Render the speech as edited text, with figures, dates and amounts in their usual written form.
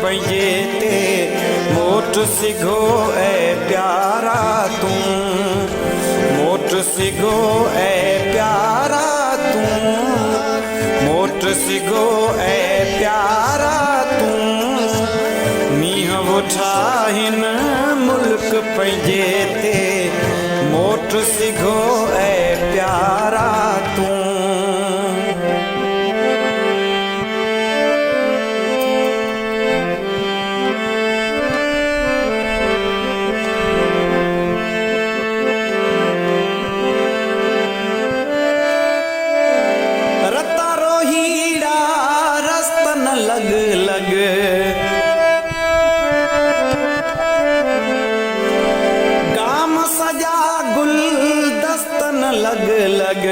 पंजे ते मोट सिघो ए प्यारा तू मोट सिघो ए प्यारा तू मोट सिघो ए प्यारा तू मीह वठा हिन मुल्क पंजे ते मोट सिघो ए प्यारा तू लग लग गाम सजा गुलदस्तन लग लग